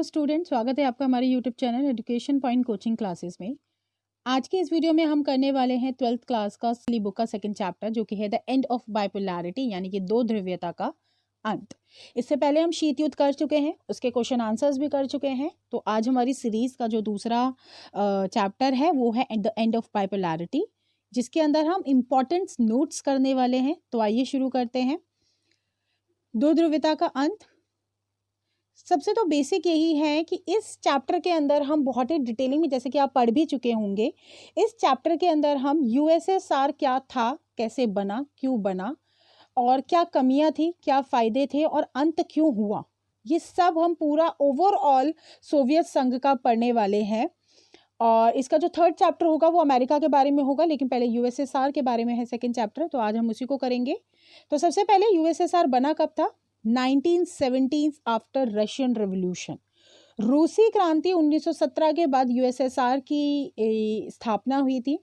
Hello student, स्वागत है आपका हमारे YouTube channel education point coaching classes में। आज की इस वीडियो में हम करने वाले हैं 12th क्लास का स्ली बुक का सेकंड चैप्टर, जो कि है द एंड ऑफ बाइपोलैरिटी, यानी कि दो ध्रुवीयता का अंत। इससे पहले हम शीत युद्ध कर चुके हैं, उसके क्वेश्चन आंसर्स भी कर चुके हैं। तो आज हमारी सीरीज का जो दूसरा चैप्टर है वो है द एंड ऑफ बाइपोलैरिटी, जिसके अंदर हम इंपॉर्टेंट नोट्स करने वाले हैं। तो आइए शुरू करते हैं। दो ध्रुवीयता का अंत, सबसे तो बेसिक यही है कि इस चैप्टर के अंदर हम बहुत ही डिटेलिंग में, जैसे कि आप पढ़ भी चुके होंगे, इस चैप्टर के अंदर हम यूएसएसआर क्या था, कैसे बना, क्यों बना और क्या कमियां थी, क्या फायदे थे और अंत क्यों हुआ, ये सब हम पूरा ओवरऑल सोवियत संघ का पढ़ने वाले हैं। और इसका जो थर्ड चैप्टर होगा वो अमेरिका के बारे में होगा, लेकिन पहले यूएसएसआर के बारे में है सेकेंड चैप्टर, तो आज हम उसी को करेंगे। तो सबसे पहले यूएसएसआर बना कब था? 1917 आफ्टर रशियन रेवोल्यूशन। रूसी क्रांति 1917 के बाद यूएसएसआर की स्थापना हुई थी।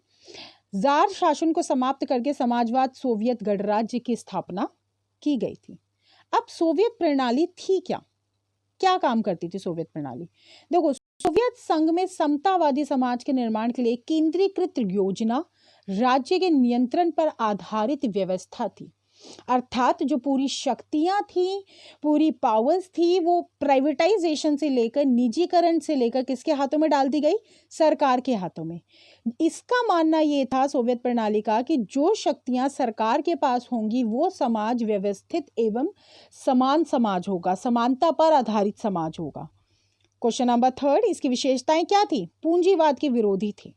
जार शासन को समाप्त करके समाजवाद सोवियत गणराज्य की स्थापना की गई थी। अब सोवियत प्रणाली थी क्या, क्या काम करती थी सोवियत प्रणाली? देखो, सोवियत संघ में समतावादी समाज के निर्माण के लिए केंद्रीकृत योजना, राज्य के नियंत्रण पर आधारित व्यवस्था थी। अर्थात जो पूरी शक्तियां थी, पूरी पावर्स थी, वो प्राइवेटाइजेशन से लेकर, निजीकरण से लेकर किसके हाथों में डाल दी गई? सरकार के हाथों में। इसका मानना ये था सोवियत प्रणाली का कि जो शक्तियां सरकार के पास होंगी वो समाज व्यवस्थित एवं समान समाज होगा, समानता पर आधारित समाज होगा। क्वेश्चन नंबर थर्ड, इसकी विशेषताएं क्या थी? पूंजीवाद के विरोधी थे,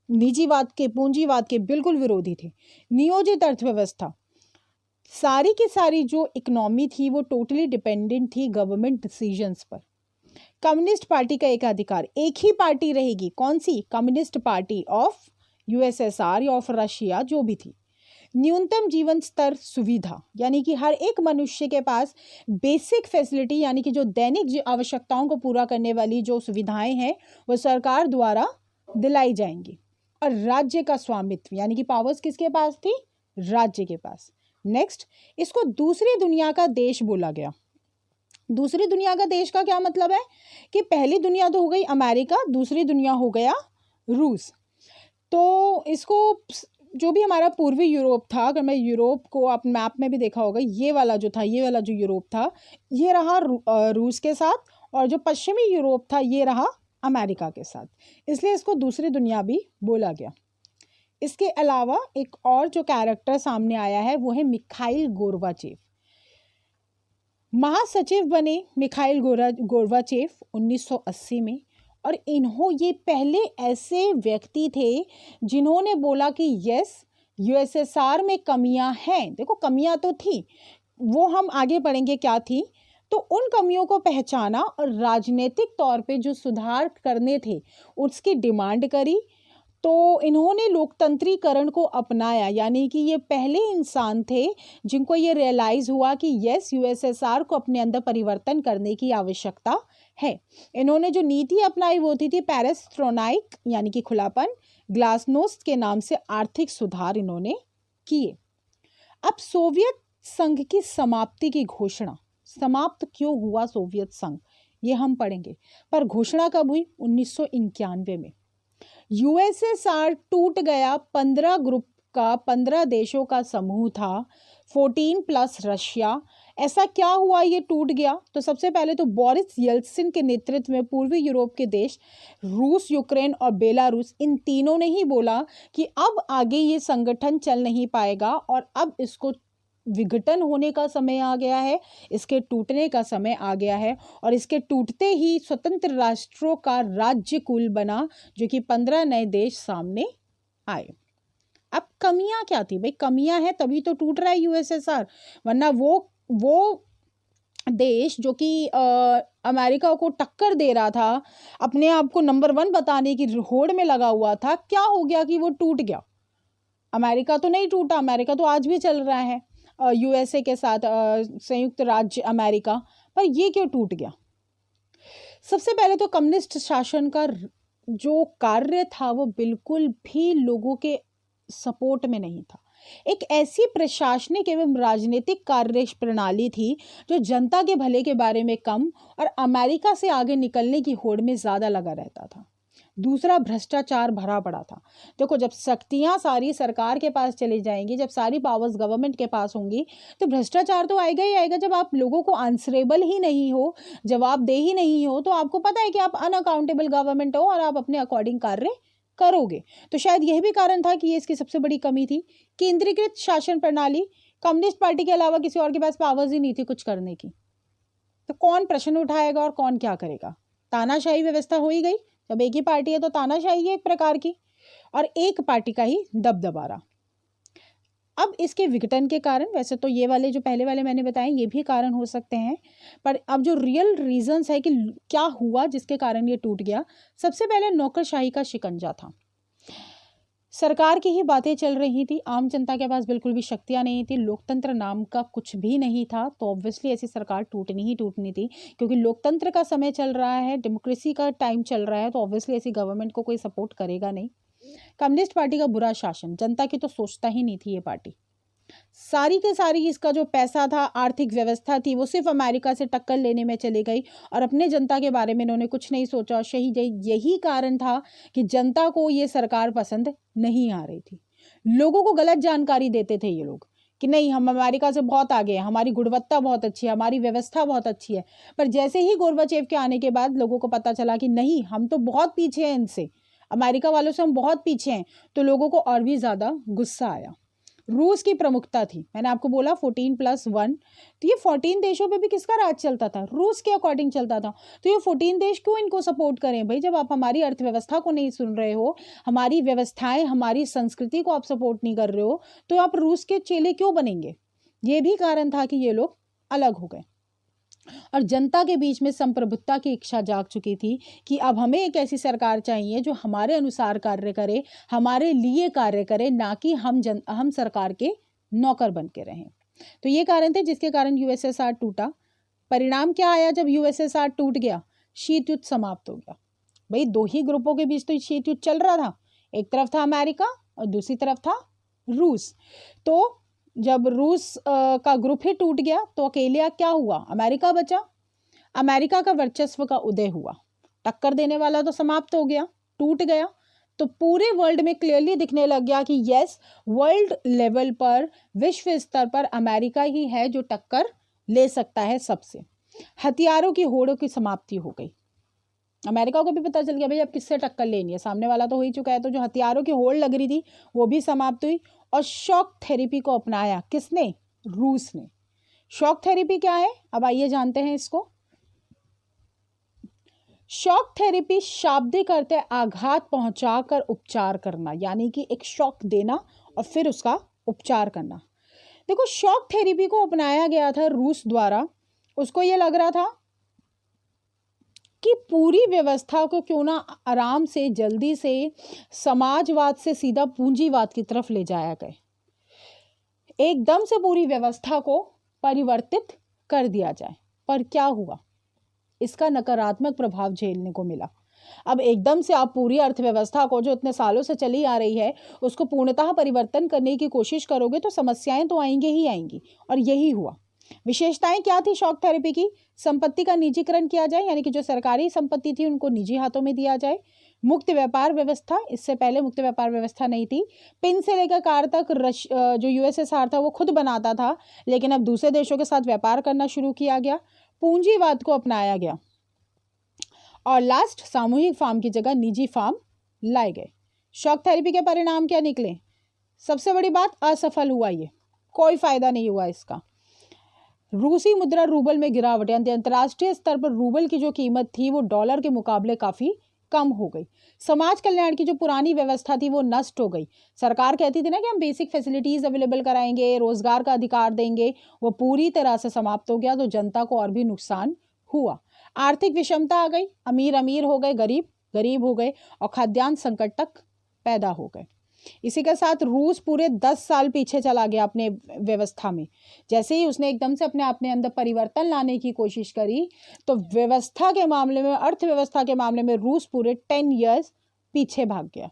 निजीवाद के, पूंजीवाद के बिल्कुल विरोधी थे। नियोजित अर्थव्यवस्था, सारी की सारी जो इकोनॉमी थी वो टोटली डिपेंडेंट थी गवर्नमेंट डिसीजंस पर। कम्युनिस्ट पार्टी का एक अधिकार, एक ही पार्टी रहेगी, कौन सी? कम्युनिस्ट पार्टी ऑफ यूएसएसआर या ऑफ रशिया, जो भी थी। न्यूनतम जीवन स्तर सुविधा, यानी कि हर एक मनुष्य के पास बेसिक फैसिलिटी, यानी कि जो दैनिक आवश्यकताओं को पूरा करने वाली जो सुविधाएं हैं वो सरकार द्वारा दिलाई जाएंगी। और राज्य का स्वामित्व, यानी कि पावर्स किसके पास थी? राज्य के पास। नेक्स्ट, इसको दूसरी दुनिया का देश बोला गया। दूसरी दुनिया का देश का क्या मतलब है कि पहली दुनिया तो हो गई अमेरिका, दूसरी दुनिया हो गया रूस। तो इसको जो भी हमारा पूर्वी यूरोप था, अगर मैं यूरोप को आप मैप में भी देखा होगा, ये वाला जो था, ये वाला जो यूरोप था, ये रहा रूस के साथ, और जो पश्चिमी यूरोप था ये रहा अमेरिका के साथ, इसलिए इसको दूसरी दुनिया भी बोला गया। इसके अलावा एक और जो कैरेक्टर सामने आया है वो है मिखाइल गोर्बाचेव। महासचिव बने मिखाइल गोर्बाचेव 1980 में, और ये पहले ऐसे व्यक्ति थे जिन्होंने बोला कि यस, यूएसएसआर में कमियां हैं। देखो, कमियां तो थी, वो हम आगे पढ़ेंगे क्या थी। तो उन कमियों को पहचाना और राजनीतिक तौर पे जो सुधार करने थे उसकी डिमांड करी। तो इन्होंने लोकतंत्रीकरण को अपनाया, यानी कि ये पहले इंसान थे जिनको ये रियलाइज हुआ कि यस, यूएसएसआर को अपने अंदर परिवर्तन करने की आवश्यकता है। इन्होंने जो नीति अपनाई वो थी पेरेस्ट्रोनाइक, यानी कि खुलापन, ग्लासनोस्ट के नाम से आर्थिक सुधार इन्होंने किए। अब सोवियत संघ की समाप्ति की घोषणा, समाप्त क्यों हुआ सोवियत संघ, ये हम पढ़ेंगे। पर घोषणा कब हुई? 1991 में। यूएसएसआर टूट गया। 15 ग्रुप का, 15 देशों का समूह था, 14 प्लस रशिया। ऐसा क्या हुआ ये टूट गया? तो सबसे पहले तो बोरिस येल्त्सिन के नेतृत्व में पूर्वी यूरोप के देश रूस, यूक्रेन और बेलारूस, इन तीनों ने ही बोला कि अब आगे ये संगठन चल नहीं पाएगा और अब इसको विघटन होने का समय आ गया है, इसके टूटने का समय आ गया है। और इसके टूटते ही स्वतंत्र राष्ट्रों का राज्य कुल बना, जो कि 15 नए देश सामने आए। अब कमियां क्या थी भाई? कमियां हैं तभी तो टूट रहा है यूएसएसआर, वरना वो देश जो कि अमेरिका को टक्कर दे रहा था, अपने आप को नंबर 1 बताने की होड़ में लगा हुआ था, क्या हो गया कि वो टूट गया? अमेरिका तो नहीं टूटा, अमेरिका तो आज भी चल रहा है यूएसए के साथ, संयुक्त राज्य अमेरिका, पर ये क्यों टूट गया? सबसे पहले तो कम्युनिस्ट शासन का जो कार्य था वो बिल्कुल भी लोगों के सपोर्ट में नहीं था। एक ऐसी प्रशासनिक एवं राजनीतिक कार्य प्रणाली थी जो जनता के भले के बारे में कम और अमेरिका से आगे निकलने की होड़ में ज़्यादा लगा रहता था। दूसरा, भ्रष्टाचार भरा पड़ा था। देखो, जब शक्तियां सारी सरकार के पास चली जाएंगी, जब सारी पावर्स गवर्नमेंट के पास होंगी, तो भ्रष्टाचार तो आएगा ही आएगा। जब आप लोगों को आंसरेबल ही नहीं हो, जवाबदेह ही नहीं हो, तो आपको पता है कि आप अनअकाउंटेबल गवर्नमेंट हो और आप अपने अकॉर्डिंग कार्य करोगे। तो शायद यह भी कारण था कि ये इसकी सबसे बड़ी कमी थी। केंद्रीकृत शासन प्रणाली, कम्युनिस्ट पार्टी के अलावा किसी और के पास पावर्स ही नहीं थी कुछ करने की। तो कौन प्रश्न उठाएगा और कौन क्या करेगा? तानाशाही व्यवस्था हो ही गई। जब एक ही पार्टी है तो तानाशाही है एक प्रकार की, और एक पार्टी का ही दबदबा रहा। अब इसके विघटन के कारण, वैसे तो ये वाले जो पहले वाले मैंने बताए ये भी कारण हो सकते हैं, पर अब जो रियल रीजंस है कि क्या हुआ जिसके कारण ये टूट गया, सबसे पहले नौकरशाही का शिकंजा था। सरकार की ही बातें चल रही थी, आम जनता के पास बिल्कुल भी शक्तियां नहीं थी, लोकतंत्र नाम का कुछ भी नहीं था। तो ऑब्वियसली ऐसी सरकार टूटनी ही टूटनी थी, क्योंकि लोकतंत्र का समय चल रहा है, डेमोक्रेसी का टाइम चल रहा है, तो ऑब्वियसली ऐसी गवर्नमेंट को कोई सपोर्ट करेगा नहीं। कम्युनिस्ट पार्टी का बुरा शासन, जनता की तो सोचता ही नहीं थी ये पार्टी। सारी के सारी इसका जो पैसा था, आर्थिक व्यवस्था थी, वो सिर्फ अमेरिका से टक्कर लेने में चली गई और अपने जनता के बारे में इन्होंने कुछ नहीं सोचा। यही कारण था कि जनता को ये सरकार पसंद नहीं आ रही थी। लोगों को गलत जानकारी देते थे ये लोग कि नहीं, हम अमेरिका से बहुत आगे हैं, हमारी गुणवत्ता बहुत अच्छी है, हमारी व्यवस्था बहुत अच्छी है। पर जैसे ही गोर्बाचेव के आने के बाद लोगों को पता चला कि नहीं, हम तो बहुत पीछे हैं इनसे, अमेरिका वालों से हम बहुत पीछे हैं, तो लोगों को और भी ज्यादा गुस्सा आया। रूस की प्रमुखता थी, मैंने आपको बोला 14+1, तो ये 14 देशों पे भी किसका राज चलता था? रूस के अकॉर्डिंग चलता था। तो ये 14 देश क्यों इनको सपोर्ट करें भाई? जब आप हमारी अर्थव्यवस्था को नहीं सुन रहे हो, हमारी व्यवस्थाएं, हमारी संस्कृति को आप सपोर्ट नहीं कर रहे हो, तो आप रूस के चेले क्यों बनेंगे? ये भी कारण था कि ये लोग अलग हो गए। और जनता के बीच में संप्रभुता की इच्छा जाग चुकी थी कि अब हमें एक ऐसी सरकार चाहिए जो हमारे अनुसार कार्य करे, हमारे लिए कार्य करे, ना कि हम सरकार के नौकर बन के रहें। तो ये कारण थे जिसके कारण यूएसएसआर टूटा। परिणाम क्या आया जब यूएसएसआर टूट गया? शीत युद्ध समाप्त हो गया। भाई, दो ही ग्रुपों के बीच तो शीत युद्ध चल रहा था, एक तरफ था अमेरिका और दूसरी तरफ था रूस। तो जब रूस का ग्रुप ही टूट गया तो अकेले क्या हुआ? अमेरिका बचा। अमेरिका का वर्चस्व का उदय हुआ, टक्कर देने वाला तो समाप्त हो गया, टूट गया। तो पूरे वर्ल्ड में क्लियरली दिखने लग गया कि यस, वर्ल्ड लेवल पर, विश्व स्तर पर अमेरिका ही है जो टक्कर ले सकता है सबसे। हथियारों की होड़ों की समाप्ति हो गई। अमेरिका को भी पता चल गया भाई अब किससे टक्कर लेनी है, सामने वाला तो हो ही चुका है। तो जो हथियारों की होड़ लग रही थी वो भी समाप्त हुई। और शॉक थेरेपी को अपनाया किसने? रूस ने। शॉक थेरेपी क्या है, अब आइए जानते हैं इसको। शॉक थेरेपी शाब्दिक अर्थ है आघात पहुंचाकर उपचार करना, यानी कि एक शॉक देना और फिर उसका उपचार करना। देखो, शॉक थेरेपी को अपनाया गया था रूस द्वारा। उसको ये लग रहा था कि पूरी व्यवस्था को क्यों ना आराम से, जल्दी से समाजवाद से सीधा पूंजीवाद की तरफ ले जाया गया, एकदम से पूरी व्यवस्था को परिवर्तित कर दिया जाए। पर क्या हुआ? इसका नकारात्मक प्रभाव झेलने को मिला। अब एकदम से आप पूरी अर्थव्यवस्था को, जो इतने सालों से चली आ रही है, उसको पूर्णतः परिवर्तन करने की कोशिश करोगे तो समस्याएं तो आएंगी ही आएंगी, और यही हुआ। विशेषताएं क्या थी शॉक थेरेपी की? संपत्ति का निजीकरण किया जाए, यानी कि जो सरकारी संपत्ति थी उनको निजी हाथों में दिया जाए। मुक्त व्यापार व्यवस्था, इससे पहले मुक्त व्यापार व्यवस्था नहीं थी। पिन से लेकर कार तक जो यूएसएसआर था वो खुद बनाता था, लेकिन अब दूसरे देशों के साथ व्यापार करना शुरू किया गया। पूंजीवाद को अपनाया गया। और लास्ट, सामूहिक फार्म की जगह निजी फार्म लाए गए। शॉक थेरेपी के परिणाम क्या निकले? सबसे बड़ी बात, असफल हुआ ये, कोई फायदा नहीं हुआ इसका। रूसी मुद्रा रूबल में गिरावट, यानी अंतर्राष्ट्रीय स्तर पर रूबल की जो कीमत थी वो डॉलर के मुकाबले काफी कम हो गई। समाज कल्याण की जो पुरानी व्यवस्था थी वो नष्ट हो गई। सरकार कहती थी ना कि हम बेसिक फैसिलिटीज अवेलेबल कराएंगे, रोजगार का अधिकार देंगे, वो पूरी तरह से समाप्त हो गया। तो जनता को और भी नुकसान हुआ। आर्थिक विषमता आ गई, अमीर अमीर हो गए, गरीब गरीब हो गए, और खाद्यान्न संकट तक पैदा हो गए। इसी के साथ रूस पूरे 10 साल पीछे चला गया अपने व्यवस्था में। जैसे ही उसने एकदम से अपने अंदर परिवर्तन लाने की कोशिश करी, तो व्यवस्था के मामले में, अर्थव्यवस्था के मामले में रूस पूरे 10 इयर्स पीछे भाग गया,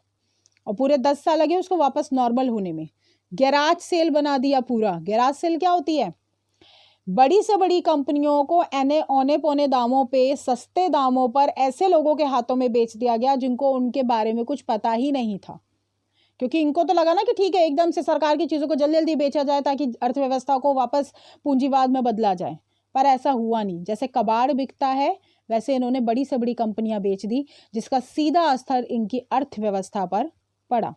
और पूरे 10 साल लगे उसको वापस नॉर्मल होने में। गैराज सेल बना दिया पूरा। गैराज सेल क्या होती है? बड़ी से बड़ी कंपनियों को औने पौने दामों पे, सस्ते दामों पर ऐसे लोगों के हाथों में बेच दिया गया जिनको उनके बारे में कुछ पता ही नहीं था, क्योंकि इनको तो लगा ना कि ठीक है एकदम से सरकार की चीज़ों को जल्दी जल्दी बेचा जाए ताकि अर्थव्यवस्था को वापस पूंजीवाद में बदला जाए, पर ऐसा हुआ नहीं। जैसे कबाड़ बिकता है वैसे इन्होंने बड़ी से बड़ी कंपनियां बेच दी, जिसका सीधा असर इनकी अर्थव्यवस्था पर पड़ा।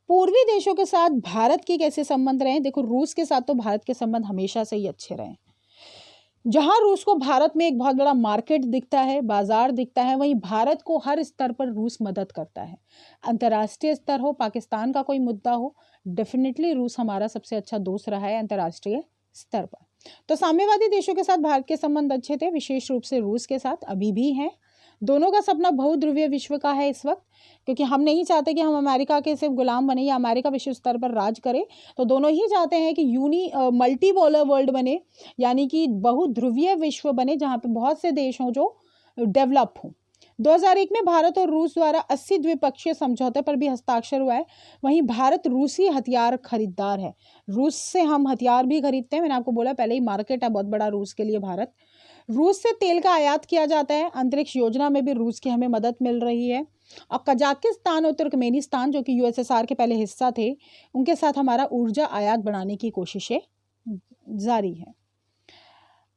पूर्वी देशों के साथ भारत के कैसे संबंध रहे? देखो, रूस के साथ तो भारत के संबंध हमेशा से ही अच्छे रहे। जहां रूस को भारत में एक बहुत बड़ा मार्केट दिखता है, बाजार दिखता है, वहीं भारत को हर स्तर पर रूस मदद करता है। अंतर्राष्ट्रीय स्तर हो, पाकिस्तान का कोई मुद्दा हो, डेफिनेटली रूस हमारा सबसे अच्छा दोस्त रहा है अंतर्राष्ट्रीय स्तर पर। तो साम्यवादी देशों के साथ भारत के संबंध अच्छे थे, विशेष रूप से रूस के साथ अभी भी हैं। दोनों का सपना बहुध्रुवीय विश्व का है इस वक्त, क्योंकि हम नहीं चाहते कि हम अमेरिका के सिर्फ गुलाम बने या अमेरिका विश्व स्तर पर राज करे। तो दोनों ही चाहते हैं कि मल्टीपोलर वर्ल्ड बने, यानी कि बहुध्रुवीय विश्व बने जहाँ पे बहुत से देश हों जो डेवलप हों। 2001 में भारत और रूस द्वारा 80 द्विपक्षीय समझौते पर भी हस्ताक्षर हुआ है। वहीं भारत रूसी हथियार खरीदार है। रूस से हम हथियार भी खरीदते हैं। मैंने आपको बोला पहले ही, मार्केट है बहुत बड़ा रूस के लिए भारत। रूस से तेल का आयात किया जाता है। अंतरिक्ष योजना में भी रूस की हमें मदद मिल रही है। और कजाकिस्तान और तुर्कमेनिस्तान, जो कि यूएसएसआर के पहले हिस्सा थे, उनके साथ हमारा ऊर्जा आयात बढ़ाने की कोशिशें जारी है।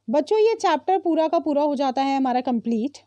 बच्चों, ये चैप्टर पूरा का पूरा हो जाता है हमारा कंप्लीट।